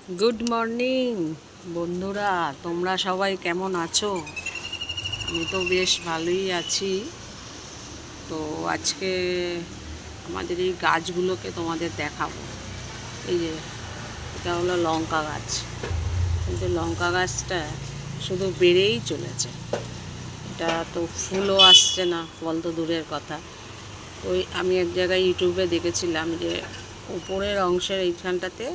Good morning বন্ধুরা, তোমরা সবাই কেমন আছো? আমি তো বেশ ভালোই আছি। তো আজকে আমাদের এই গাছগুলোকে তোমাদের দেখাবো। এই যে এটা হলো লঙ্কা গাছ, কিন্তু লঙ্কা গাছটা শুধু বেড়েই চলেছে। এটা তো ফুলও আসছে না, ফল তো দূরের কথা। ওই আমি এক জায়গায় ইউটিউবে দেখেছিলাম যে উপরের অংশের এখানটাতে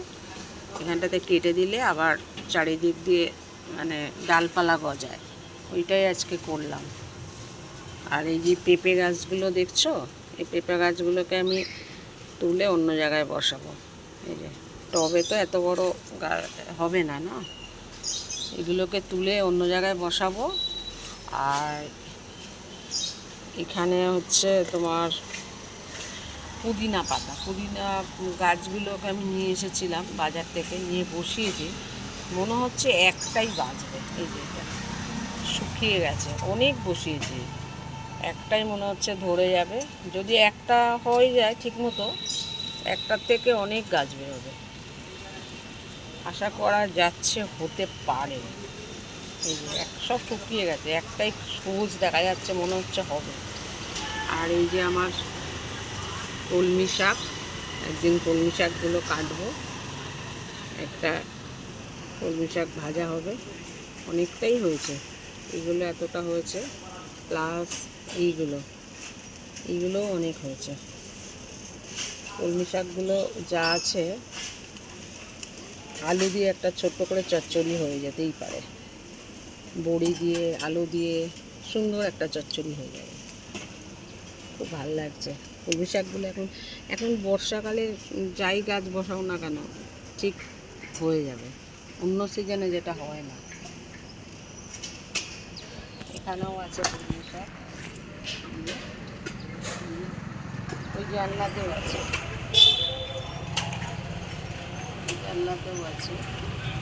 কেটে দিলে আবার চারিদিক দিয়ে মানে ডালপালা গজায়। ওইটাই আজকে করলাম। আর এই যে পেঁপে গাছগুলো দেখছো, এই পেঁপে গাছগুলোকে আমি তুলে অন্য জায়গায় বসাবো। এই যে টবে তো এত বড় হবে না, না, এগুলোকে তুলে অন্য জায়গায় বসাবো। আর এখানে হচ্ছে তোমার পুদিনা গাছগুলোকে আমি নিয়ে এসেছিলাম বাজার থেকে, নিয়ে বসিয়েছি। মনে হচ্ছে একটাই বাঁচবে। এই যে এটা শুকিয়ে গেছে, অনেক বসিয়েছি, একটাই মনে হচ্ছে ধরে যাবে। যদি একটা হয়ে যায় ঠিকমতো, একটার থেকে অনেক গাছ বেরোবে, আশা করা যাচ্ছে, হতে পারে। এই যে সব শুকিয়ে গেছে, একটাই সবুজ দেখা যাচ্ছে, মনে হচ্ছে হবে। আর এই যে আমার কলমি শাক, একদিন কলমি শাকগুলো কাটবো, একটা কলমি শাক ভাজা হবে। অনেকটাই হয়েছে, এইগুলো এতটা হয়েছে, প্লাস এইগুলোও অনেক হয়েছে। কলমি শাকগুলো যা আছে, আলু দিয়ে একটা ছোট্ট করে চচ্চড়ি হয়ে যেতেই পারে। বড়ি দিয়ে আলু দিয়ে সুন্দর একটা চচ্চড়ি হয়ে যাবে, খুব ভালো লাগছে। কলমি শাকগুলো এখন বর্ষাকালে যাই গাছ বসাও না কেন ঠিক হয়ে যাবে, অন্য সিজনে যেটা হয় না। এখানেও আছে কলমি শাক, ওই জানলাতেও আছে,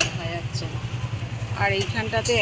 দেখা যাচ্ছে না। আর এইখানটাতে